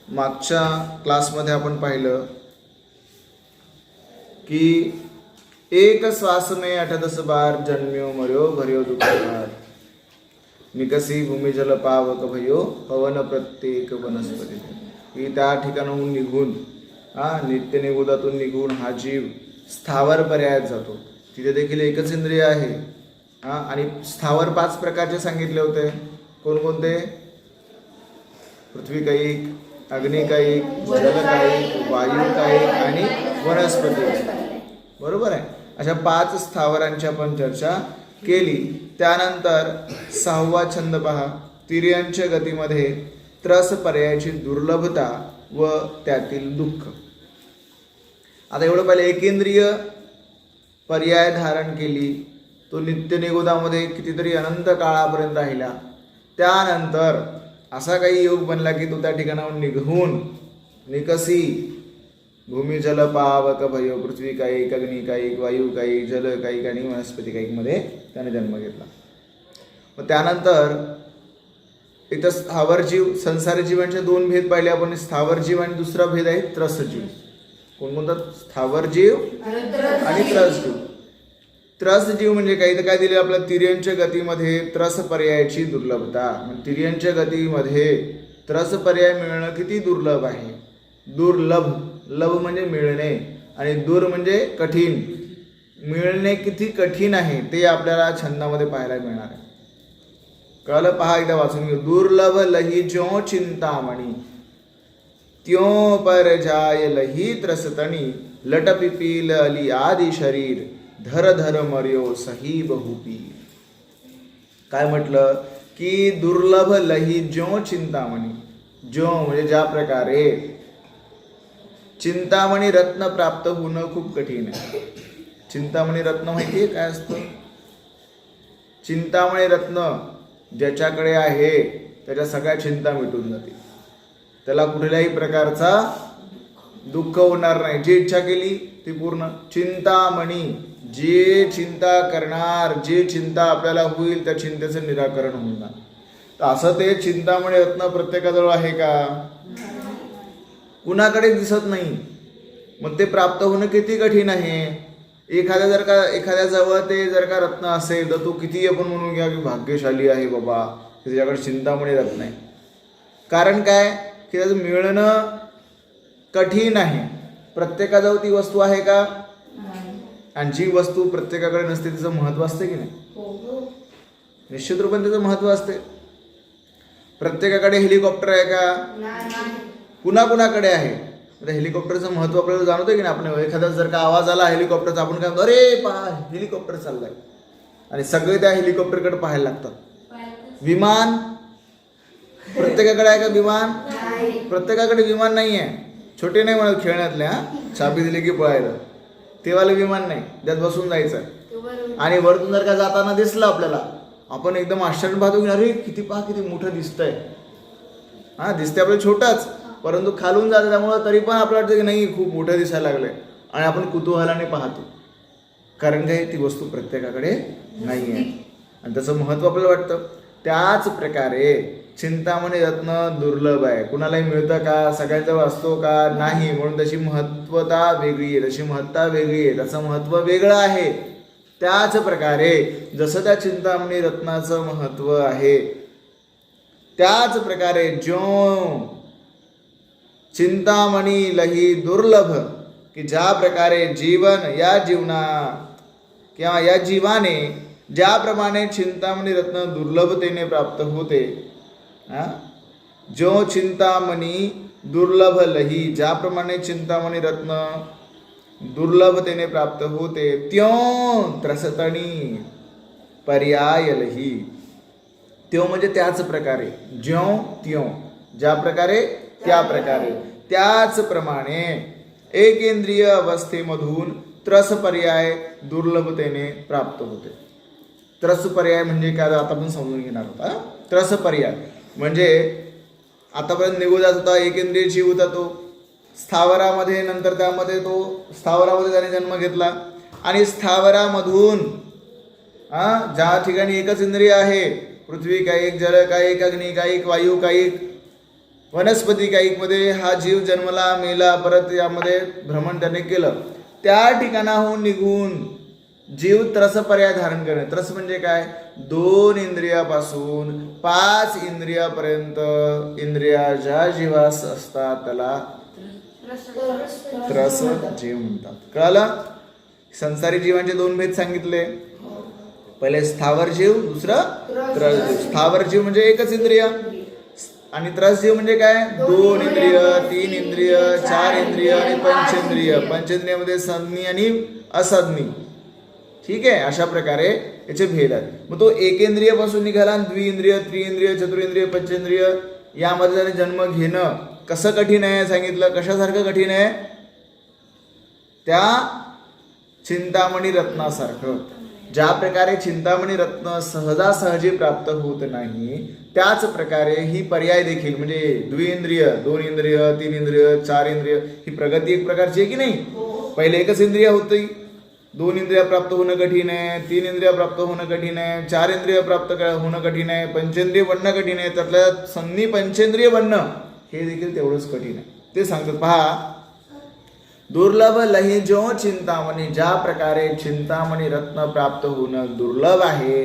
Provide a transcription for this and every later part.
मागच्या क्लासमध्ये आपण पाहिलं की एक श्वास में 88 बार जन्म्यो मर्यो भर्यो दुःखार निकसी भूमी जल पावक भयो पवन प्रत्येक वनस्पती. की त्या ठिकाणाहून निघून नित्य निगुदातून निघून हा जीव स्थावर पर्यायात जातो. तिथे देखील एकच इंद्रिय आहे. आणि स्थावर 5 प्रकारचे सांगितले होते. कोणकोणते? पृथ्वी कायिक, अग्नी कायिक, जल कायिक, वायू कायिक आणि वनस्पती. बरोबर आहे. अशा 5 स्थावरांची आपण चर्चा केली. त्यानंतर 6वा छंद पहा. तिर्यंच्या गतीमध्ये त्रस पर्यायाची दुर्लभता व त्यातील दुःख. आता एवढं पहिले एकेंद्रिय पर्याय धारण केली. तो नित्य निगुदामध्ये कितीतरी अनंत काळापर्यंत राहिला. त्यानंतर असा काही योग बनला की तो त्या ठिकाणाहून निघून निकसी भूमी जल पावक भयो पृथ्वी कायिक, अग्नी कायिक, वायू कायिक, जल कायिक आणि वनस्पती कायिकमध्ये त्याने जन्म घेतला. मग त्यानंतर इथं स्थावर जीव, संसारी जीवांचे 2 भेद पाहिले आपण. स्थावर जीव आणि दुसरा भेद आहे त्रस जीव. कोणकोणता? स्थावर जीव आणि त्रस जीव. त्रस जीव म्हणजे काही तर काय दिले आपल्या तिर्यंच्या गतीमध्ये त्रस पर्यायाची दुर्लभता. तिर्यंच्या गतीमध्ये त्रस पर्याय मिळणं किती दुर्लभ आहे. दुर्लभ, लभ म्हणजे मिळणे आणि दूर म्हणजे कठीण. मिळणे किती कठीण आहे ते आपल्याला छंदामध्ये पाहायला मिळणार आहे. कळलं? पहा, एकदा वाचून घेऊ. दुर्लभ लही ज्यो चिंतामणी त्यों पर जाय लही त्रसतणी लट पिपील अली आदि शरीर धर धर मर्यो सही बहुपी. काय म्हटलं की दुर्लभ लही ज्यो चिंतामणी. ज्यो म्हणजे ज्या प्रकारे चिंतामणी रत्न प्राप्त होणं खूप कठीण आहे. चिंतामणी रत्न माहिती आहे काय असतं? चिंतामणी रत्न ज्याच्याकडे आहे त्याच्या सगळ्या चिंता मिटून जातील. त्याला कुठल्याही प्रकारचा दुःख होणार नाही. जी इच्छा केली ती पूर्ण. चिंतामणी, जे चिंता करणार, जे चिंता आपल्याला होईल त्या चिंतेचं निराकरण होणार. तर असं ते चिंतामणी रत्न प्रत्येकाजवळ आहे का? कुणाकडे दिसत नाही. मग ते प्राप्त होणं किती कठीण आहे. एखाद्याजवळ ते जर का रत्न असेल तर तो किती आपण म्हणून घ्या की भाग्यशाली आहे बाबा, त्याच्याकडे चिंतामणी रत्न आहे. कारण काय की त्याचं मिळणं कठीण आहे. प्रत्येकाजवळ ती वस्तू आहे का? आणि जी वस्तू प्रत्येकाकडे नसते तिचं महत्व असते की नाही? निश्चित रूपाने त्याचं महत्व असते. प्रत्येकाकडे हेलिकॉप्टर आहे का? कुणाकुणाकडे आहे. आता हेलिकॉप्टरचं महत्व आपल्याला जाणवतं की नाही? आपण एखादा जर का आवाज आला हेलिकॉप्टरचा, आपण काय म्हणतो, अरे पहा हेलिकॉप्टर चाललाय, आणि सगळे त्या हेलिकॉप्टरकडे पाहायला लागतात. विमान प्रत्येकाकडे आहे का? विमान प्रत्येकाकडे विमान नाही आहे. छोटे नाही म्हणत खेळण्यातल्या, चाबी दिली की पळायला, तेवाले विमान नाही, त्यात बसून जायचं. आणि वरतून जर का जाताना दिसलं आपल्याला, आपण एकदम आश्चर्य पाहतो की अरे किती पहा किती मोठं दिसतंय. दिसते आपलं छोटंच, परंतु खालून जातं त्यामुळं तरी पण आपल्याला वाटतं की नाही खूप मोठं दिसायला लागलंय, आणि आपण कुतूहलाने पाहतो. कारण काय ती वस्तू प्रत्येकाकडे नाही आहे आणि त्याचं महत्व आपल्याला वाटतं. त्याच प्रकारे चिंतामणी रत्न दुर्लभ आहे. कुणालाही मिळतं का? सगळ्यांजवळ असतो का? नाही. म्हणून त्याची महत्वता वेगळी आहे, त्याची महत्ता वेगळी आहे, त्याचं महत्व वेगळं आहे. त्याच प्रकारे जसं त्या चिंतामणी रत्नाचं महत्व आहे, त्याच प्रकारे जो चिंतामणी लही दुर्लभ, की ज्या प्रकारे जीवन या जीवनात किंवा या जीवाने ज्याप्रमाणे चिंतामणी रत्न दुर्लभतेने प्राप्त होते, जो चिंतामणी दुर्लभ लही, ज्याप्रमाणे चिंतामणी रत्न दुर्लभतेने प्राप्त होते, त्यों त्रसतणी पर्याय लही. त्यो म्हणजे त्याच प्रकारे, ज्यों त्यों, ज्या प्रकारे त्या प्रकारे, त्याचप्रमाणे एकेंद्रिय अवस्थेमधून त्रस पर्याय दुर्लभतेने प्राप्त होते. त्रस पर्याय म्हणजे काय आता आपण समजून घेणार होता. त्रस पर्याय म्हणजे आतापर्यंत निघू जात होता एकेंद्रिय जीव होता तो स्थावरामध्ये, नंतर त्यामध्ये तो स्थावरामध्ये त्याने जन्म घेतला, आणि स्थावरामधून ज्या ठिकाणी एकच इंद्रिय आहे, पृथ्वी कायिक, जल कायिक, अग्नी कायिक, वायू कायिक, वनस्पती कायिकमध्ये हा जीव जन्मला, मेला, परत यामध्ये भ्रमण त्याने केलं. त्या ठिकाणाहून निघून जीव त्रस पर्याय धारण करणे. त्रस म्हणजे काय? 2 इंद्रियापासून 5 इंद्रियापर्यंत इंद्रिया ज्या जीवास असतात त्याला त्रस जीव म्हणतात. कळालं? संसारी जीवांचे 2 भेद सांगितले. पहिले स्थावर जीव, दुसरं त्रस जीव. स्थावर जीव म्हणजे एकच इंद्रिय आणि त्रस जीव म्हणजे काय? 2 इंद्रिय, 3 इंद्रिय, 4 इंद्रिय आणि पंचेंद्रिय. पंचेंद्रियामध्ये संज्ञी आणि असंज्ञी. ठीक आहे, अशा प्रकारे याचे भेद आहेत. मग तो एकेंद्रियापासून निघाला आणि द्विइंद्रिय, त्रिइंद्रिय, चतुरेंद्रिय, पंचेंद्रिय यामध्ये त्याने जन्म घेणं कसं कठीण आहे सांगितलं. कशासारखं कठीण आहे? त्या चिंतामणी रत्नासारखं. ज्या प्रकारे चिंतामणी रत्न सहजासहजी प्राप्त होत नाही, त्याच प्रकारे ही पर्याय देखील म्हणजे द्विइंद्रिय, 2 इंद्रिय, 3 इंद्रिय, 4 इंद्रिय ही प्रगती एक प्रकारची आहे की नाही. पहिले एकच इंद्रिय होती, 2 इंद्रिया प्राप्त होणं कठीण आहे, 3 इंद्रिया प्राप्त होणं कठीण आहे, 4 इंद्रिय प्राप्त होणं कठीण आहे, पंचेंद्रिय बनणं कठीण आहे, त्यातल्या संज्ञी पंचेंद्रिय बनणं हे देखील तेवढंच कठीण आहे. ते सांगतात पहा, दुर्लभ लही जो चिंतामणी. ज्या प्रकारे चिंतामणी रत्न प्राप्त होणं दुर्लभ आहे,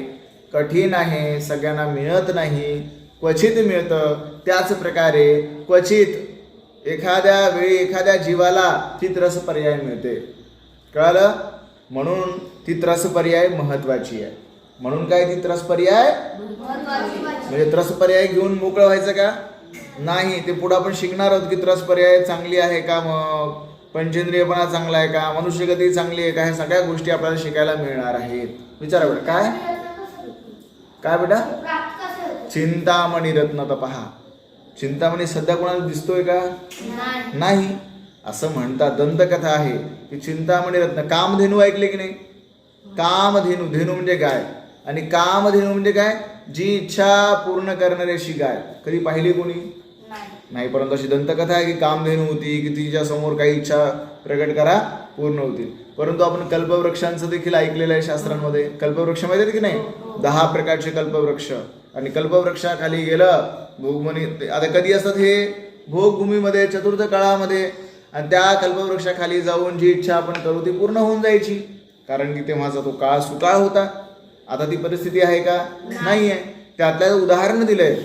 कठीण आहे, सगळ्यांना मिळत नाही, क्वचित मिळतं, त्याच प्रकारे क्वचित एखाद्या वेळी एखाद्या जीवाला ती त्रस पर्याय मिळते. कळालं? म्हणून ती त्रस पर्याय महत्वाची आहे. म्हणून काय ती त्रस पर्याय म्हणजे त्रस पर्याय घेऊन मोकळं व्हायचं का नाही. ते पुढे आपण शिकणार आहोत की त्रस पर्याय चांगली आहे का, मग पंचेंद्रियपणा चांगला आहे का, मनुष्यगती चांगली आहे का, ह्या सगळ्या गोष्टी आपल्याला शिकायला मिळणार आहेत. विचारा बेटा. काय काय बेटा? चिंतामणी रत्न. तर पहा, चिंतामणी सध्या कोणाला दिसतोय का? नाही. असं म्हणतात, दंतकथा आहे की चिंतामणी रत्न. कामधेनू ऐकले की नाही? कामधेनू, धेनू म्हणजे गाय आणि कामधेनू म्हणजे काय? जी इच्छा पूर्ण करणारी अशी गाय. कधी पाहिली कोणी? नाही. परंतु अशी दंतकथा आहे की कामधेनू होती की तिच्या समोर काही इच्छा प्रकट करा पूर्ण होतील. परंतु आपण कल्पवृक्षांचं देखील ऐकलेलं आहे शास्त्रांमध्ये. कल्पवृक्ष माहिती आहेत की नाही? 10 प्रकारचे कल्पवृक्ष. आणि कल्पवृक्षाखाली गेलं भोगमनी. आता कधी असतात हे? भोगभूमीमध्ये, चतुर्थ काळामध्ये. आणि त्या कल्पवृक्षाखाली जाऊन जी इच्छा आपण करू ती पूर्ण होऊन जायची, कारण की तेव्हाचा तो काळ सुकाळ होता. आता ती परिस्थिती आहे का? नाही आहे. त्यातल्या उदाहरण दिलंय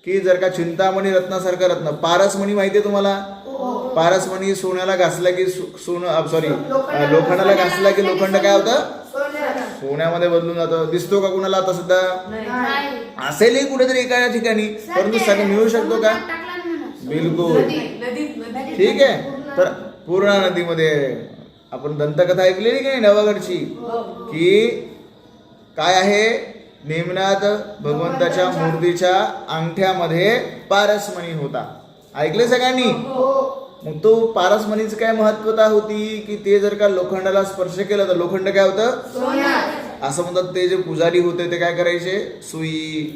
की जर का चिंतामणी रत्नासारखं रत्न, पारसमणी माहिती आहे तुम्हाला? पारसमणी सोन्याला घासला की लोखंडाला घासला की लोखंड काय होतं? सोन्यामध्ये बदलून जातं. दिसतो का कुणाला आता सुद्धा? असेलही कुठेतरी एका ठिकाणी, परंतु सगळं मिळू शकतो का? बिलकुल. ठीक आहे. तर पूर्णा नदीमध्ये आपण दंतकथा ऐकलेली की नाही नवागडची, की काय आहे? नेमनाथ भगवंताच्या मूर्तीच्या अंगठ्यामध्ये पारसमणी होता. ऐकले सगळ्यांनी? मग तो पारसमणीची काय महत्वता होती की ते जर का लोखंडाला स्पर्श केलं तर लोखंड काय होतं? असं म्हणतात. ते जे पुजारी होते ते काय करायचे? सुई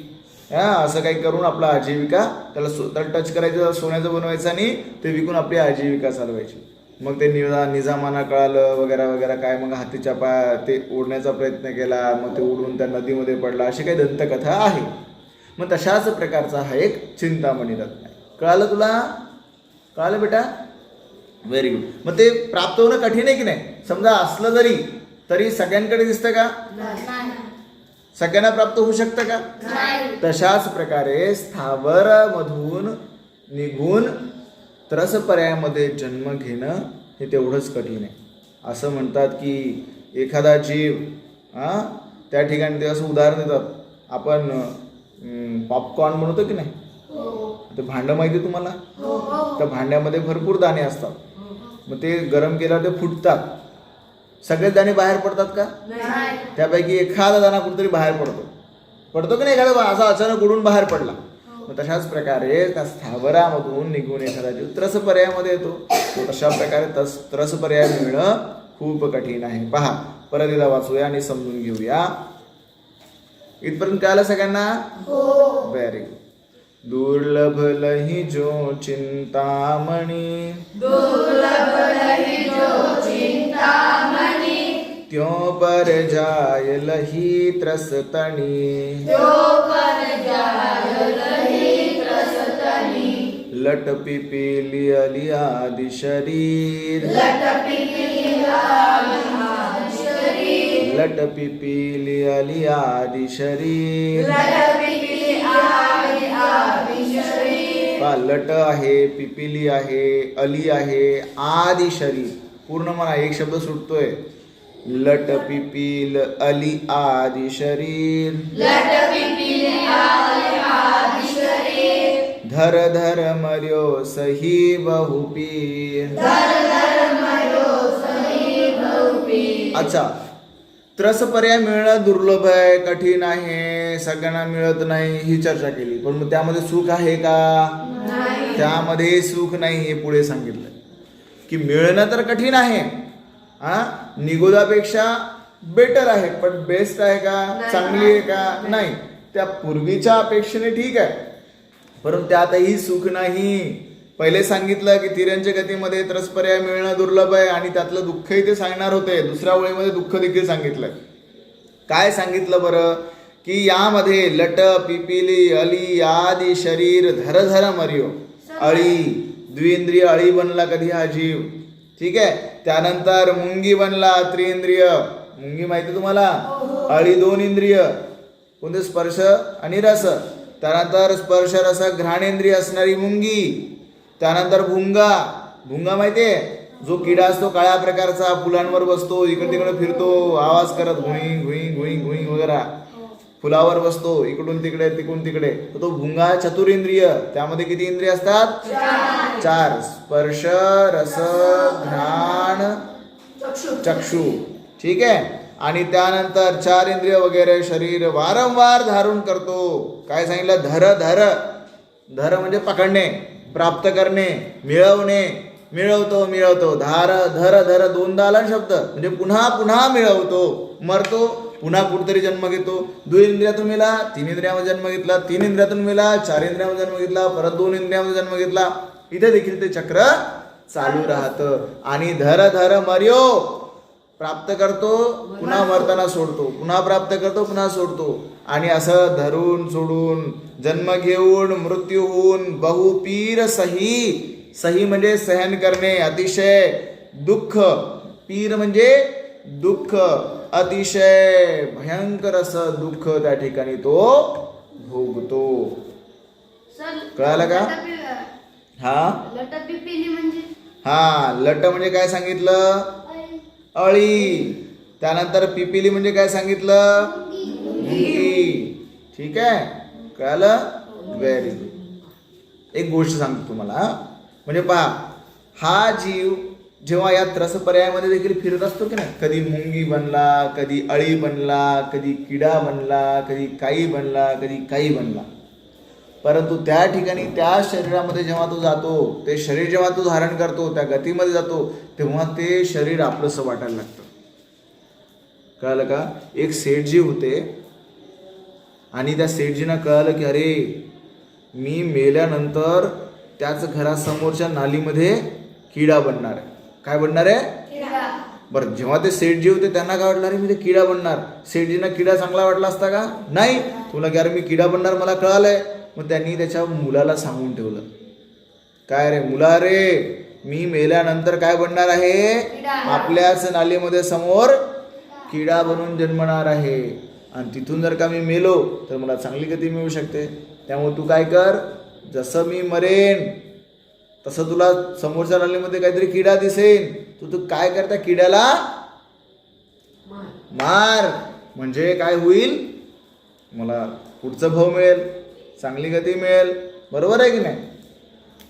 असं काही करून आपला आजीविका त्याला टच करायचं, सोन्याचं बनवायचं आणि ते विकून आपली आजीविका चालवायची. मग ते निजामाना कळालं वगैरे वगैरे काय, मग हातीच्या पाय ते ओढण्याचा प्रयत्न केला, मग ते उडून त्या नदीमध्ये पडला. अशी काही दंतकथा आहे. मग तशाच प्रकारचा हा एक चिंतामणी रत्न आहे. कळालं तुला? कळालं बेटा? Very good. मग ते प्राप्त होणं कठीण आहे की नाही? समजा असलं तरी सगळ्यांकडे दिसतं का? सगळ्यांना प्राप्त होऊ शकतं का? तशाच प्रकारे स्थावर मधून निघून त्रस पर्यायामध्ये जन्म घेणं हे तेवढंच कठीण आहे. असं म्हणतात की एखादा जीव त्या ठिकाणी ते असं उदाहरण देतात. आपण पॉपकॉर्न बनवतो की नाही? ते भांडं माहिती आहे तुम्हाला? त्या भांड्यामध्ये भरपूर दाणे असतात. मग ते गरम केल्यावर ते फुटतात. सगळे दाणे बाहेर पडतात का? त्यापैकी एखादा दाणा कुठेतरी बाहेर पडतो की नाही? एखादा असा अचानक उडून बाहेर पडला. मग तशाच प्रकारे त्या स्थावरामधून निघून एखादा जीव त्रस पर्यायामध्ये येतो. तशा प्रकारे त्रस पर्याय मिळणं खूप कठीण आहे. पहा, परत एकदा वाचूया आणि समजून घेऊया. इथपर्यंत कळालं सगळ्यांना? Very good. दुर्लभ लही जो चिंतामणी, त्यों पर जाय लही त्रसतणी, लट पिपीली अली आदि शरीर लट पिपीली अली आदि शरीर पहा, लट आहे, पिपिली आहे, अली आहे, आदि शरीर. पूर्ण म्हणा, एक शब्द सुटतोय. लट पिपील अली आदि शरीर धर धर मर्यो सही बहुपी. अच्छा, त्रस पर्याय मिळणं दुर्लभ आहे, कठीण आहे, सगळ्यांना मिळत नाही, ही चर्चा केली. पण मग त्यामध्ये सुख आहे का? त्यामध्ये सुख नाही, हे पुढे सांगितलं की मिळणं तर कठीण आहे, निगोदापेक्षा बेटर आहे, पण बेस्ट आहे का? चांगली आहे का? नाही. त्या पूर्वीच्या अपेक्षेने ठीक आहे, परंतु त्यातही सुख नाही. पहिले सांगितलं की तिर्यंच्या गतीमध्ये त्रसपर्याय मिळणं दुर्लभ आहे आणि त्यातलं दुःखही ते सांगणार होते. दुसऱ्या ओळीमध्ये दुःख देखील सांगितलं. काय सांगितलं बरं? की यामध्ये लट पिपिली अली आदि शरीर धर धर मर्यो अळी, द्विंद्रिय अळी बनला कधी हा जीव. ठीक आहे. त्यानंतर मुंगी बनला त्रिइंद्रिय. मुंगी माहिती तुम्हाला? अळी 2 इंद्रिय, कोणते? स्पर्श आणि रस. त्यानंतर स्पर्श रस घ्राणेंद्रिय असणारी मुंगी. त्यानंतर भुंगा. भुंगा माहितीये? जो किडा असतो काळ्या प्रकारचा, फुलांवर बसतो, इकडे तिकडे फिरतो, आवाज करत घुई घुई घुई घुई वगैरे, फुलावर बसतो, इकडून तिकडे तिकडून तिकडे, तो भुंगा. चतुरेंद्रिय. त्यामध्ये किती इंद्रिय असतात? 4. स्पर्श रस घ्राण चक्षु. ठीक आहे. आणि त्यानंतर 4 इंद्रिय वगैरे शरीर वारंवार धारण करतो. काय सांगितलं? धर धर. धर म्हणजे पकडणे, प्राप्त करणे, मिळवणे. मिळवतो मिळवतो. धार धर धर 2दा आला शब्द, म्हणजे पुन्हा पुन्हा मिळवतो. मरतो, पुन्हा कुठतरी जन्म घेतो. 2 इंद्रियातून मिळाला, 3 इंद्रियामध्ये जन्म घेतला, 3 इंद्रियातून मिळाला, 4 इंद्रियामध्ये जन्म घेतला, परत 2 इंद्रियामध्ये जन्म घेतला. इथे देखील ते चक्र चालू राहतं. आणि धर धर मर्यो, प्राप्त करतो, पुन्हा मरताना सोडतो, पुन्हा प्राप्त करतो, पुन्हा सोडतो. आणि असं धरून सोडून जन्म घेऊन मृत्यू होऊन बहुपीर सही. सही म्हणजे सहन करणे, अतिशय दुःख. पीर म्हणजे दुःख, अतिशय भयंकर असं दुःख त्या ठिकाणी तो भोगतो. कळालं का? हा, लट म्हणजे काय सांगितलं? अळी. त्यानंतर पिपिली म्हणजे काय सांगितलं? मुंगी. ठीक आहे, कळालं? Very good. एक गोष्ट सांगतो तुम्हाला, म्हणजे पहा, हा जीव जेव्हा या त्रस पर्यायामध्ये देखील फिरत असतो की नाही, कधी मुंगी बनला, कधी अळी बनला, कधी किडा बनला, कधी काही बनला, कधी काही बनला, परंतु त्या ठिकाणी त्या शरीरामध्ये जेव्हा तो जातो, ते शरीर जेव्हा तो धारण करतो, त्या गतीमध्ये जातो, तेव्हा ते शरीर आपलंसं वाटायला लागतं. कळालं का? एक सेठजी होते आणि त्या सेठजींना कळालं की अरे, मी मेल्यानंतर त्याच घरासमोरच्या नालीमध्ये किडा बनणार आहे. काय बनणार आहे? बरं, जेव्हा ते सेठजी होते त्यांना काय वाटलं? अरे मी ते किडा बनणार. सेठजींना किडा चांगला वाटला असता का? नाही. तुला की अरे मी किडा बनणार मला कळालंय. मग त्यांनी त्याच्या मुलाला सांगून ठेवलं, काय रे मुला, रे मी मेल्यानंतर काय बनणार आहे? आपल्याच नालीमध्ये समोर किडा बनून जन्मणार आहे. आणि तिथून जर का मी मेलो तर मला चांगली गती मिळू शकते. त्यामुळे तू काय कर, जसं मी मरेन तसं तुला समोरच्या नालीमध्ये काहीतरी किडा दिसेल, तू काय कर, त्या किड्याला मार. म्हणजे काय होईल? मला पुढचं भाव मिळेल, चांगली गती मिळेल. बरोबर आहे की नाही?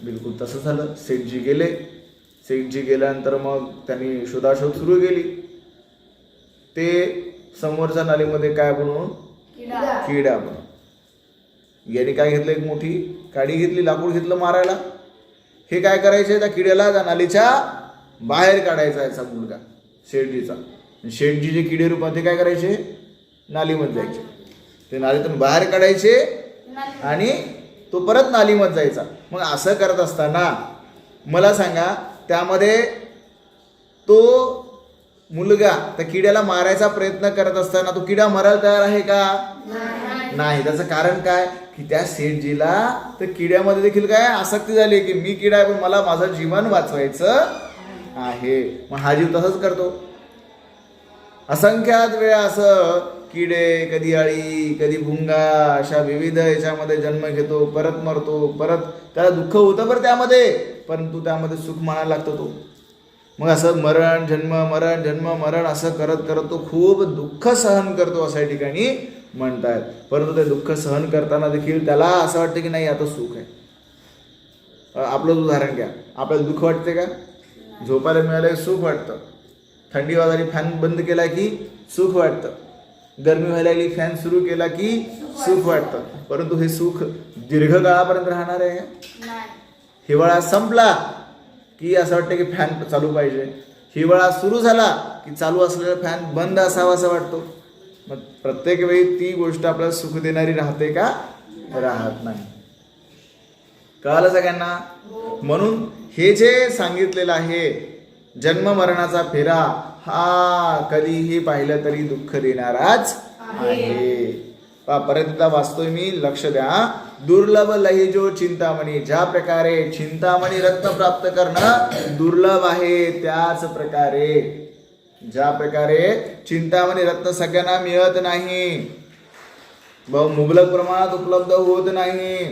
बिलकुल तसं झालं. सेठजी गेले. सेठजी गेल्यानंतर मग त्यांनी शोधाशोध सुरू केली. ते समोरच्या नालीमध्ये काय बनवून? किडा बनवून. याने काय घेतलं? एक मोठी काडी घेतली, लाकूड घेतलं मारायला. हे काय करायचे? त्या किड्याला त्या नालीच्या बाहेर काढायचा याचा मुलगा शेठजीचा. शेठजी जे किडे रूपात ते काय करायचे? नालीमध्ये जायचे. ते नालीतून बाहेर काढायचे आणि तो परत नालीमध्ये जायचा. मग असं करत असताना मला सांगा, त्यामध्ये तो मुलगा त्या किड्याला मारायचा प्रयत्न करत असताना तो किडा मरायला तयार आहे का? नाही. त्याचं कारण काय की त्या सेठजीला त्या किड्यामध्ये देखील काय आसक्ती झाली की मी किडा आहे पण मला माझं जीवन वाचवायचं आहे. मग हा जीव तसंच करतो. असंख्यात वेळा असं किडे, कधी अळी, कधी भुंगा, अशा विविध याच्यामध्ये जन्म घेतो, परत मरतो, परत त्याला दुःख होतं बरं त्यामध्ये, परंतु त्यामध्ये सुख म्हणायला लागतो तो. मग असं मरण जन्म मरण जन्म मरण असं करत करत तो खूप दुःख सहन करतो असं या ठिकाणी म्हणतायत. परंतु ते दुःख सहन करताना देखील त्याला असं वाटतं की नाही आता सुख आहे. आपलंच उदाहरण घ्या. आपल्याला दुःख वाटते का? झोपायला मिळालं सुख वाटतं. थंडी वाजायला फॅन बंद केला की सुख वाटतं. गरमी व्हायला लागली फॅन सुरू केला की सुख वाटतं. परंतु हे सुख दीर्घकाळापर्यंत राहणार आहे का? हिवाळा संपला की असं वाटतं की फॅन चालू पाहिजे. हिवाळा सुरू झाला की चालू असलेला फॅन बंद असावा असं वाटतो. मग प्रत्येक वेळी ती गोष्ट आपल्याला सुख देणारी राहते का? राहत नाही. कळालं सगळ्यांना? म्हणून हे जे सांगितलेलं आहे जन्म मरणाचा फेरा हा कधीही पाहिलं तरी दुःख देणाराच आहे. परत वाचतोय मी, लक्ष द्या. दुर्लभ लहिजो चिंतामणी. ज्या प्रकारे चिंतामणी रत्न प्राप्त करणं दुर्लभ आहे त्याच प्रकारे ज्या प्रकारे चिंतामणी रत्न सगळ्यांना मिळत नाही, मुबलक प्रमाणात उपलब्ध होत नाही,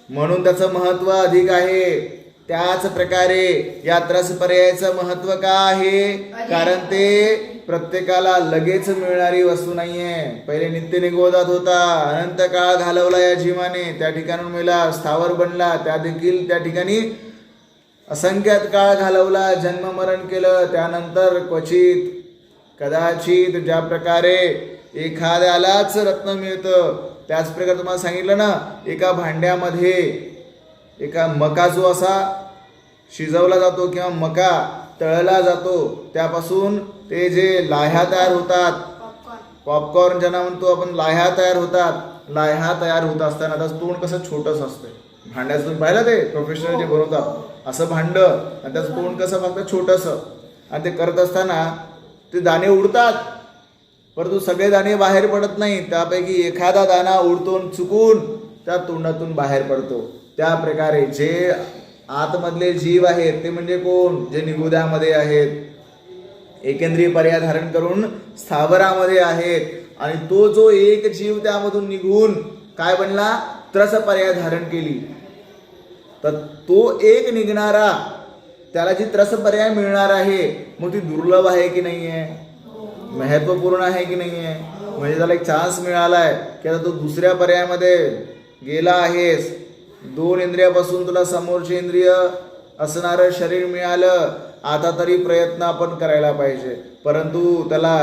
म्हणून त्याचं महत्व अधिक आहे. त्याच प्रकारे या त्रस पर्यायाचं महत्व का आहे? कारण ते प्रत्येकाला लगेच मिळणारी वस्तू नाहीये. पहिले नित्य निगोदात होता, अनंत काळ घालवला या जीवाने, त्या ठिकाणून मेला, स्थावर बनला, त्या देखील त्या ठिकाणी असंख्यात काळ घालवला, जन्म मरण केलं, त्यानंतर क्वचित कदाचित ज्या प्रकारे एखाद्यालाच रत्न मिळतं त्याच प्रकारे तुम्हाला सांगितलं ना, एका भांड्यामध्ये एका मका जो असा शिजवला जातो किंवा मका तळला जातो, त्यापासून ते जे लाह्या तयार होतात, पॉपकॉर्न ज्यांना म्हणतो आपण, लाह्या तयार होतात. लाह्या तयार होत असताना त्याचं तोंड कसं छोटंसं असतं. भांड्याचं तुम्ही पाहिलं ते प्रोफेशनल जे बनवतात असं भांडं, आणि त्याचं तोंड कसं फक्त छोटंसं, आणि ते करत असताना ते दाणे उडतात, परंतु सगळे दाणे बाहेर पडत नाही. त्यापैकी एखादा दाणा उडतो चुकून त्या तोंडातून बाहेर पडतो. त्या प्रकारे जे आतमधले जीव आहेत ते म्हणजे कोण? जे निगुद्यामध्ये आहेत, एकेंद्रिय पर्याय धारण करून स्थावरामध्ये आहेत, आणि तो जो एक जीव त्यामधून निघून काय बनला? त्रस पर्याय धारण केली. तर तो एक निघणारा, त्याला जी त्रस पर्याय मिळणार आहे, मग ती दुर्लभ आहे की नाही आहे? महत्वपूर्ण आहे की नाही आहे? म्हणजे त्याला एक चान्स मिळालाय की आता तू दुसऱ्या पर्यायामध्ये गेला आहेस. 2 इंद्रियापासून तुला समोरचे इंद्रिय असणारं शरीर मिळालं. आता तरी प्रयत्न आपण करायला पाहिजे. परंतु त्याला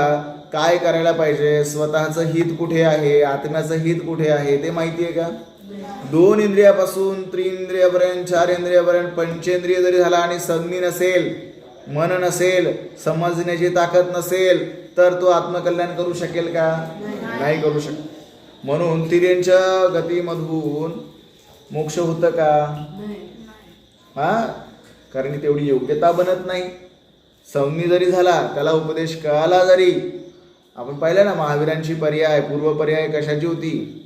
काय करायला पाहिजे? स्वतःचं हित कुठे आहे, आत्म्याचं हित कुठे आहे ते माहिती आहे का? 2 इंद्रियापासून 3 इंद्रियापर्यंत, 4 इंद्रियापर्यंत, पंचेंद्रिय जरी झाला आणि संज्ञी नसेल, मन नसेल, समजण्याची ताकद नसेल, तर तो आत्मकल्याण करू शकेल का? नाही करू शकत. म्हणून तिर्यंच्या गतीमधून मोक्ष होतं का? कारण की तेवढी योग्यता बनत नाही. संज्ञी जरी झाला, त्याला उपदेश कळाला जरी, आपण पाहिलं ना महावीरांची पर्याय, पूर्व पर्याय कशाची होती?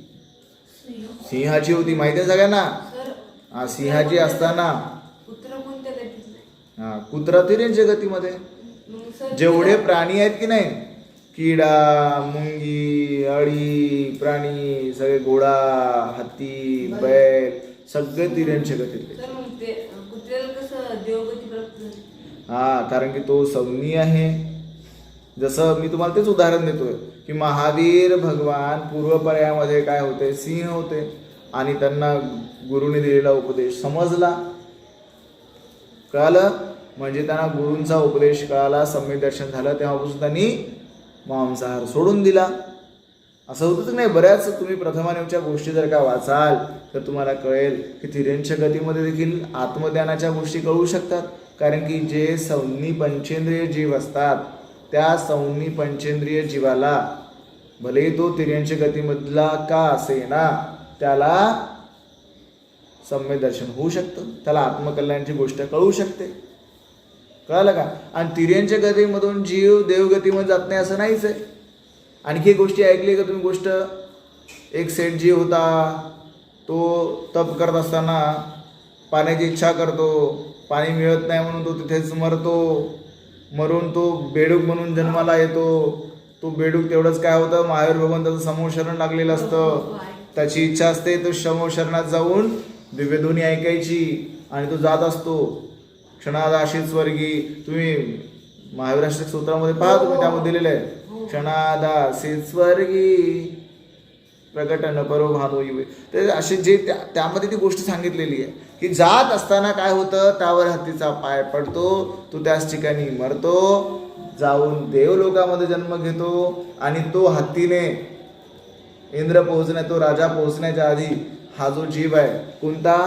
सिंहाची होती. माहिती आहे सगळ्यांना? सिंहाची असताना कुत्रा तिर्यंच्या गतीमध्ये. जेवढे प्राणी आहेत की नाही, किडा, मुंगी, अळी प्राणी, सगळे घोडा, हत्ती, बैल, सगळे तिर्यंच्या गतीतले. कारण की तो संज्ञी आहे. जसं मी तुम्हाला तेच उदाहरण देतोय की महावीर भगवान पूर्व पर्यायामध्ये काय होते? सिंह होते, आणि त्यांना गुरुने दिलेला उपदेश समजला, कळालं. म्हणजे त्यांना गुरूंचा उपदेश कळाला, सम्यक दर्शन झालं, तेव्हापासून त्यांनी मांसाहार सोडून दिला. असं होतच नाही. बऱ्याच तुम्ही प्रथमानेवच्या गोष्टी जर का वाचाल तर तुम्हाला कळेल की तिर्यंच्या गतीमध्ये देखील आत्मज्ञानाच्या गोष्टी कळू शकतात. कारण की जे संज्ञी पंचेंद्रिय जीव असतात, त्या संज्ञी पंचेंद्रिय जीवाला भलेही तो तिर्यंच्या गतीमधला का असेना, त्याला सम्यक दर्शन होऊ शकतं, त्याला आत्मकल्याणाची गोष्ट कळू शकते. कळालं का? आणि तिर्यंच्या गतीमधून जीव देवगतीमध्ये जात नाही असं नाहीच आहे. आणखी एक गोष्टी ऐकली का तुम्ही गोष्ट? एक सेठजी होता, तो तप करत असताना पाण्याची इच्छा करतो, पाणी मिळत नाही म्हणून तो तिथेच मरतो. मरून तो बेडूक म्हणून जन्माला येतो. तो बेडूक तेवढंच काय होतं, महावीर भगवंताचं समूहशरण लागलेलं असतं. त्याची इच्छा असते तो समूहशरणात जाऊन दिव्यध्वनी ऐकायची आणि तो जात असतो क्षणादाशीत स्वर्गी. तुम्ही महावीराष्टक सूत्रामध्ये पहा, तुम्ही त्यामध्ये दिलेलं आहे क्षणादाशीत स्वर्गी प्रकट न परो भानो युवे. ते असे जे त्यामध्ये ती गोष्ट सांगितलेली आहे की जात असताना काय होतं, त्यावर हत्तीचा पाय पडतो, तो त्याच ठिकाणी मरतो, जाऊन देवलोकामध्ये जन्म घेतो. आणि तो हत्तीने इंद्र पोहोचण्या, तो राजा पोहोचण्याच्या आधी हा जो जीव आहे कोणत्या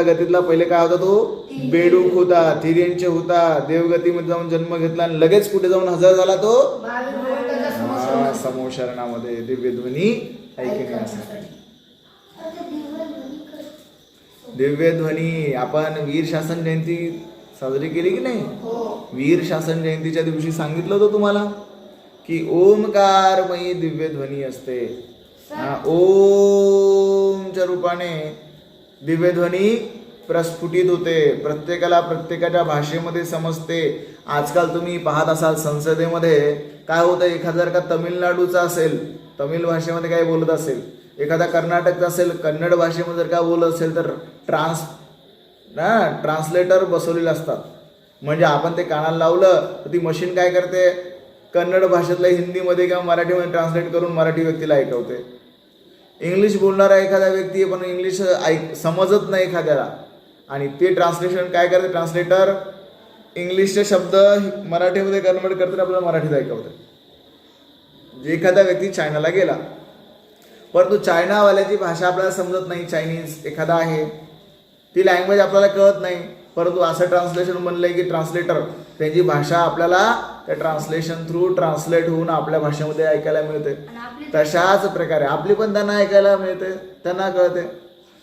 गतीतला, पहिले काय होता, तो बेडूक होता, तिर्यंचे होता, देवगतीमध्ये जाऊन जन्म घेतला आणि लगेच कुठे जाऊन हजर झाला, तो समूहशरणामध्ये दिव्यध्वनी ऐकण्यासाठी. दिव्यध्वनी आपण वीर शासन जयंती साजरी केली की नाही? वीर शासन जयंतीच्या दिवशी सांगितलं होतं तुम्हाला की ओमकारमयी दिव्यध्वनी असते. ओमच्या रूपाने दिव्यध्वनी प्रस्फुटित होते, प्रत्येकाला प्रत्येकाच्या भाषेमध्ये समजते. आजकाल तुम्ही पाहत असाल संसदेमध्ये काय होतं, एखादा जर का तमिळनाडूचा असेल, तमिळ भाषेमध्ये काय बोलत असेल, एखादा कर्नाटकचा असेल, कन्नड भाषेमध्ये जर काय बोलत असेल तर ट्रान्सलेटर बसवलेले असतात. म्हणजे आपण ते कानाला लावलं तर ती मशीन काय करते, कन्नड भाषेतलं हिंदीमध्ये किंवा मराठीमध्ये ट्रान्सलेट करून मराठी व्यक्तीला ऐकवते. इंग्लिश बोलणारा एखादा व्यक्ती पण इंग्लिश समजत नाही एखाद्याला, आणि ते ट्रान्सलेशन काय करते, ट्रान्सलेटर इंग्लिशचे शब्द मराठीमध्ये कन्वर्ट करते, आपल्याला मराठीत ऐकवते. एखादा व्यक्ती चायनाला गेला, परंतु चायनावाल्याची भाषा आपल्याला समजत नाही, चायनीज एखादा आहे, ती लँग्वेज आपल्याला कळत नाही, परंतु असं ट्रान्सलेशन बनलंय की ट्रान्सलेटर त्याची भाषा आपल्याला त्या ट्रान्सलेशन थ्रू ट्रान्सलेट होऊन आपल्या भाषेमध्ये ऐकायला मिळते. तशाच प्रकारे आपली पण त्यांना ऐकायला मिळते, त्यांना कळते.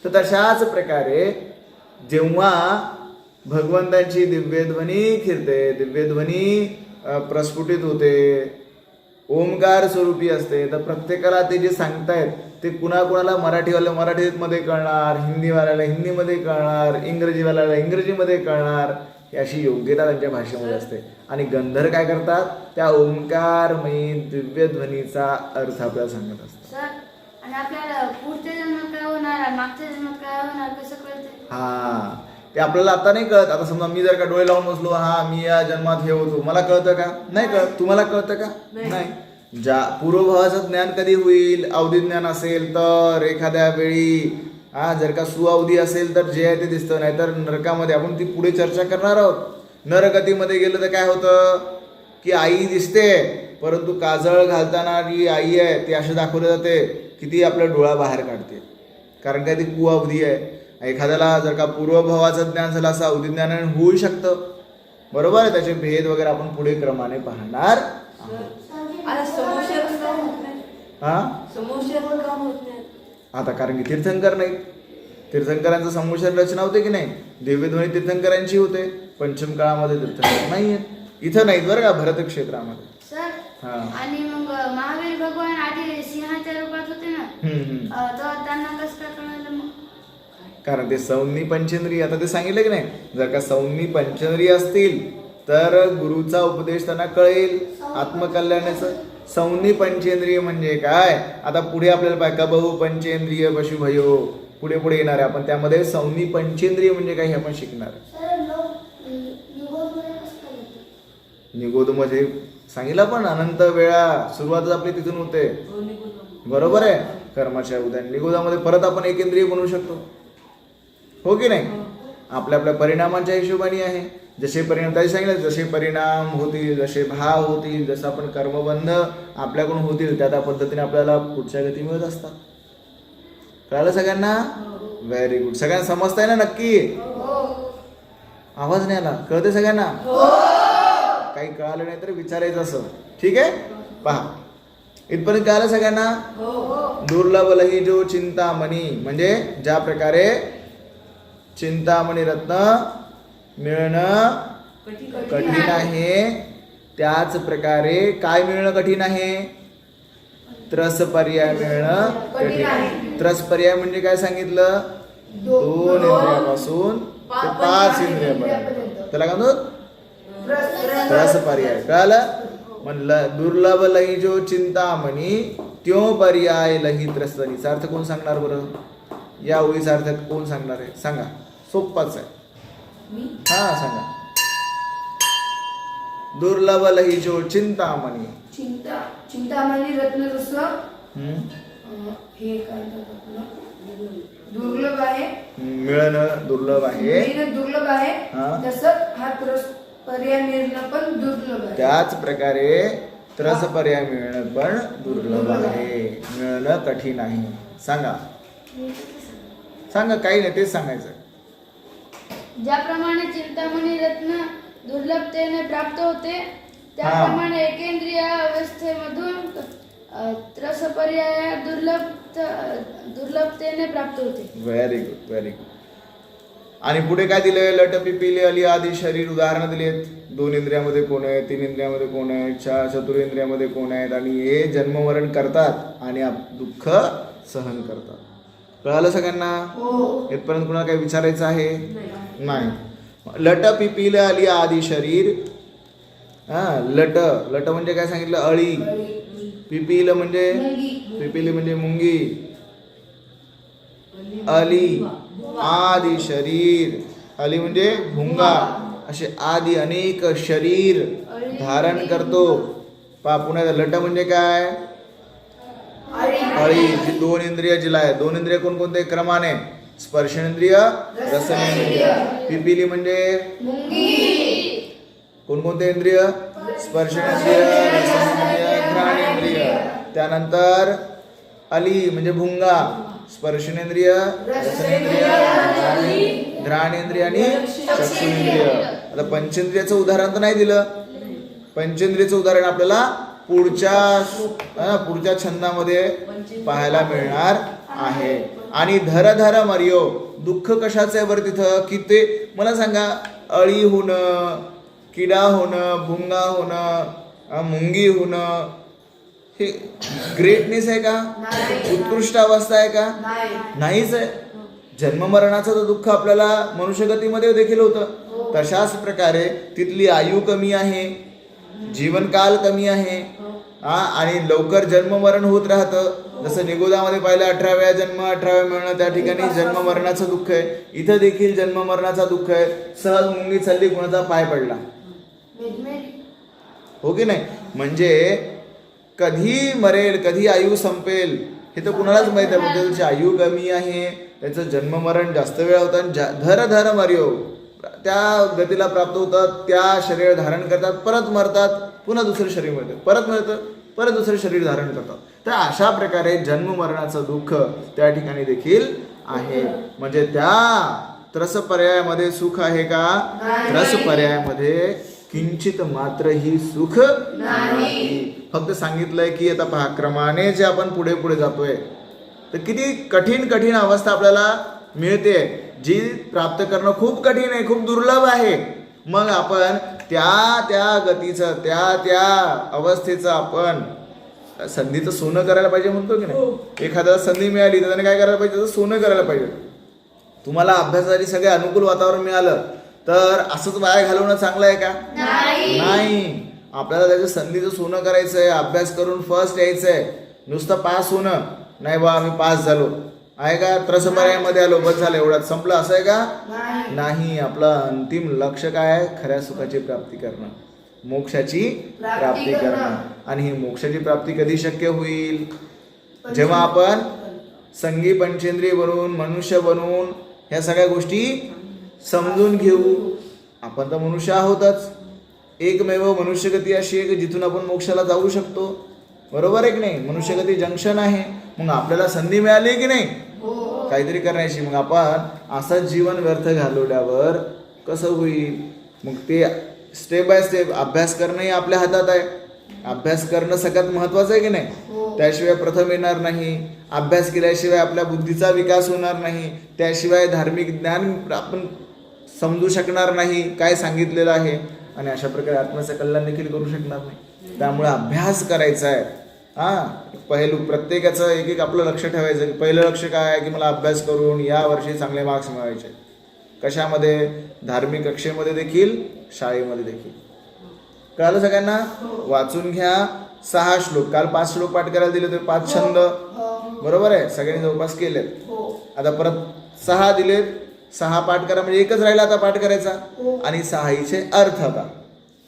तर तशाच प्रकारे जेव्हा भगवंतांची दिव्यध्वनी फिरते, दिव्यध्वनी प्रस्फुटित होते, ओमकार स्वरूपी असते, तर प्रत्येकाला ते जे सांगतायत ते कुणाकुणाला मराठीवाल्या मराठीमध्ये कळणार, हिंदीवाल्याला हिंदीमध्ये कळणार, इंग्रजीवाल्याला इंग्रजीमध्ये कळणार, ही अशी योग्यता त्यांच्या भाषेमध्ये असते. आणि गंधर्व काय करतात, त्या ओंकारमयी दिव्यध्वनीचा अर्थ आपल्याला सांगत असतात. आणि आपल्याला पुढच्या जन्मात काय होणार, मागच्या जन्मात काय होणार कसं कळते? हा, ते आपल्याला आता नाही कळत. आता समजा मी जर का डोळे लावून बसलो, हा मी या जन्मात हे होतो, मला कळतं का? नाही कळत. तुम्हाला कळतं का? नाही. ज्या पूर्वभावाचं ज्ञान कधी होईल, अवधी ज्ञान असेल तर, एखाद्या वेळी जर का सुअवधी असेल तर जे आहे ते दिसतं, नाहीतर नरकामध्ये आपण ती पुढे चर्चा करणार आहोत. नरगतीमध्ये गेलं तर काय होतं की आई दिसते, परंतु काजळ घालताना जी आई आहे ती अशी दाखवली जाते की ती आपला डोळा बाहेर काढते, कारण काय ती कुअवधी आहे. एखाद्याला जर का पूर्वभावाचं ज्ञान झालं असं अवधी ज्ञानाने होऊ शकतं, बरोबर आहे. त्याचे भेद वगैरे आपण पुढे क्रमाने पाहणार आहोत. आता कारण की तीर्थंकर नाही, तीर्थंकरांचं समूहशरण रचना होते की नाही, दिव्यध्वनी तीर्थंकरांची होते. पंचम काळामध्ये तीर्थंकर नाही आहेत, इथं नाहीत बरं का, भरत क्षेत्रामध्ये. आणि मग महावीर भगवान आधी सिंहाच्या रूपात होते ना, तर त्यांना कसं काय कळलं मग? कारण ते सौम्नी पंचेंद्रिय, आता ते सांगितलं की नाही, जर का सौम्नी पंचेंद्रिय असतील तर गुरुचा उपदेश त्यांना कळेल आत्मकल्याणाचं. सौम्नी पंचेंद्रिय म्हणजे काय, आता पुढे आपल्याला पाहिजे बहु पंचेंद्रिय पशुभयो, पुढे पुढे येणार आहे आपण, त्यामध्ये सौम्नी पंचेंद्रिय म्हणजे काय हे आपण शिकणार. निगोधमध्ये सांगितलं पण अनंत वेळा सुरुवातच आपली तिथून होते, बरोबर आहे, कर्माच्या उद्यान. निगोधामध्ये परत आपण एकेंद्रिय बनवू शकतो, हो की नाही. आपल्या आपल्या परिणामांच्या हिशोबाने आहे. जसे परिणाम त्याचे सांगितलं, जसे परिणाम होतील, जसे भाव होतील, जसं आपण कर्मबंध आपल्याकडून होतील, त्या त्या पद्धतीने आपल्याला पुढच्या गती मिळत असतात. कळलं सगळ्यांना? Very good. सगळ्यांना समजताय ना नक्की? आवाज नाही आला, कळते सगळ्यांना? काही कळालं नाही तर विचारायचं असं, ठीक आहे. पहा, इथपर्यंत कळालं सगळ्यांना? दुर्लभ लही जो चिंतामणी, म्हणजे ज्या प्रकारे चिंतामणी रत्न मिळणं कठीण आहे, त्याच प्रकारे काय मिळणं कठीण आहे? त्रस पर्याय मिळणं कठीण आहे. त्रस पर्याय म्हणजे काय सांगितलं? 2 इंद्रियापासून ते 5 इंद्रियापर्यंत, त्याला काय म्हणतो? त्रस पर्याय. कळालं? म्हणलं दुर्लभ लही जो चिंतामणी त्यो पर्याय लही त्रसनीचा अर्थ कोण सांगणार बरं? या ओळीचा अर्थ कोण सांगणार आहे? सांगा, सोपाच आहे. हा सांगा. दुर्लभ लही जो चिंतामणी. चिंतामणी रत्न जसं हे काय दुर्लभ आहे, मिळणं दुर्लभ आहे, दुर्लभ आहे, हा. तसं हा त्रस पर्याय मिळणं पण दुर्लभ आहे. त्याच प्रकारे त्रस पर्याय मिळणं पण दुर्लभ आहे, मिळणं कठीण आहे. सांगा सांगा, काही नाही, तेच सांगायचं. ज्याप्रमाणे चिंतामणी रत्न दुर्लभतेने प्राप्त होते, त्याप्रमाणे एकेंद्रिय अवस्थेमधून त्रस पर्याय दुर्लभतेने प्राप्त होते. Very good, very good. आणि पुढे काय दिले? लट पिपिली अली आदी शरीर उदाहरणं दिलेत. 2 इंद्रियामध्ये कोण आहे, 3 इंद्रियामध्ये कोण आहे, चतुरेंद्रियामध्ये कोण आहेत, आणि हे जन्ममरण करतात आणि दुःख सहन करतात. कळालं सगळ्यांना? इथपर्यंत कुणाला काही विचारायचं आहे? नाही. लट पिपिल अली आदी शरीर. लट लट म्हणजे काय सांगितलं? अळी. पिपिल म्हणजे पिपिली म्हणजे मुंगी. अली आदी शरीर. अली म्हणजे भुंगा. असे आदी अनेक शरीर धारण करतो. पुन्हा लट म्हणजे काय? अळी. जी 2 इंद्रिय जिला आहे. 2 इंद्रिय कोणकोणते क्रमाने? स्पर्शेंद्रिय, रसनेंद्रिय. पिपिली म्हणजे कोणकोणते इंद्रिय? स्पर्शेंद्रिय, रसनेंद्रिय, घ्राणेंद्रिय. त्यानंतर अली म्हणजे भुंगा, स्पर्शनेंद्रिय, रसनेंद्रिय, घ्राणेंद्रिय आणि चक्षुरेंद्रिय. आता पंचेंद्रियाचं उदाहरण तर नाही दिलं. पंचेंद्रियचं उदाहरण आपल्याला पुढच्या छंदामध्ये पाहायला मिळणार आहे. आणि धर धर मर्यो. दुःख कशाचं आहे बरं तिथं? की ते मला सांगा, अळी होणं, किडा होणं, भुंगा होणं, मुंगी होणं, हे ग्रेटनेस आहे का? उत्कृष्ट अवस्था आहे का? नाहीच आहे. जन्ममरणाचं तर दुःख आपल्याला मनुष्यगतीमध्ये देखील होतं. तशाच प्रकारे तिथली आयु कमी आहे, जीवनकाल कमी आहे, आणि लवकर जन्ममरण होत राहतं. जसं निगोदामध्ये पाहिलं 18व्या जन्म 18व्या मिळणं, त्या ठिकाणी जन्ममरणाचं दुःख आहे. इथं देखील जन्ममरणाचा दुःख आहे. सहज मुंगी चालली, कोणाचा पाय पडला, हो की नाही? म्हणजे कधी मरेल, कधी आयु संपेल हे तर कुणालाच माहित आहे. म्हणजे त्याची आयु कमी आहे, त्याचं जन्ममरण जास्त वेळ होतं. धर धर मर्यो, त्या गतीला प्राप्त होतात, त्या शरीर धारण करतात, परत मरतात, पुन्हा दुसरं शरीर मिळतं, परत मिळतं, परत दुसरं शरीर धारण करतात. तर अशा प्रकारे जन्ममरणाचं दुःख त्या ठिकाणी देखील आहे. म्हणजे त्या त्रस पर्यायामध्ये सुख आहे का? त्रस पर्यायामध्ये किंचित मात्र ही सुख नाही. फक्त सांगितलंय की आता पहा, क्रमाने जे आपण पुढे पुढे जातोय तर किती कठीण कठीण अवस्था आपल्याला मिळते, जी प्राप्त करणं खूप कठीण आहे, खूप दुर्लभ आहे. मग आपण त्या गतीचं, त्या अवस्थेचं आपण संधीचं सोनं करायला पाहिजे म्हणतो की नाही? एखाद्याला संधी मिळाली तर त्याने काय करायला पाहिजे? सोनं करायला पाहिजे. तुम्हाला अभ्यासासाठी सगळे अनुकूल वातावरण मिळालं तर असंच वाया घालवणं चांगलं आहे का? नाही. आपल्याला त्याचं संधीचं सोनं करायचं आहे, अभ्यास करून फर्स्ट यायचं आहे. नुसतं पास होणं नाही, बा आम्ही पास झालो आहे का, त्रस पर्यायामध्ये आलो, बस झालं, एवढ्यात संपलं, असं आहे का? नाही. आपलं अंतिम लक्ष काय आहे? खऱ्या सुखाची प्राप्ती करणं, मोक्षाची प्राप्ती करणं. आणि ही मोक्षाची प्राप्ती कधी शक्य होईल? जेव्हा आपण संगी पंचेंद्रिय बनवून, मनुष्य बनवून ह्या सगळ्या गोष्टी समजून घेऊ. आपण तर मनुष्य आहोतच. एकमेव मनुष्यगती अशी आहे की जिथून आपण मोक्षाला जाऊ शकतो. बरोबर आहे की नाही? मनुष्यगती जंक्शन आहे. मग आपल्याला संधी मिळाली की नाही काहीतरी करण्याची, मग आपण असंच जीवन व्यर्थ घालवल्यावर कसं होईल? मग ते स्टेप बाय स्टेप अभ्यास करणंही आपल्या हातात आहे. अभ्यास करणं सगळ्यात महत्वाचं आहे की नाही? त्याशिवाय प्रथम येणार नाही. अभ्यास केल्याशिवाय आपल्या बुद्धीचा विकास होणार नाही. त्याशिवाय धार्मिक ज्ञान आपण समजू शकणार नाही काय सांगितलेलं आहे आणि अशा प्रकारे आत्म्याचं कल्याण देखील करू शकणार नाही. त्यामुळे अभ्यास करायचा आहे. पहिलू प्रत्येकाचं एक एक आपलं लक्ष ठेवायचं की पहिलं लक्ष काय आहे की मला अभ्यास करून या वर्षी चांगले मार्क्स मिळवायचे. कशामध्ये? धार्मिक कक्षेमध्ये देखील, शाळेमध्ये देखील. कळालं सगळ्यांना? वाचून घ्या. 6 श्लोक, काल 5 श्लोक पाठ करायला दिले होते, 5 छंद, बरोबर आहे, सगळ्यांनी जवळपास केलेत. आता परत 6 दिलेत, 6 पाठ करा, म्हणजे एकच राहिला आता पाठ करायचा. आणि 6चे अर्थ आता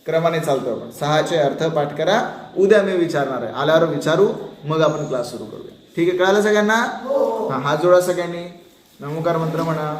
क्रमाने चालतो आपण. 6चे अर्थ पाठ करा. उद्या मी विचारणार आहे, आल्यावर विचारू, मग आपण क्लास सुरू करूया. ठीक आहे? कळालं सगळ्यांना? हात जोडा सगळ्यांनी. नमोकार मंत्र म्हणा.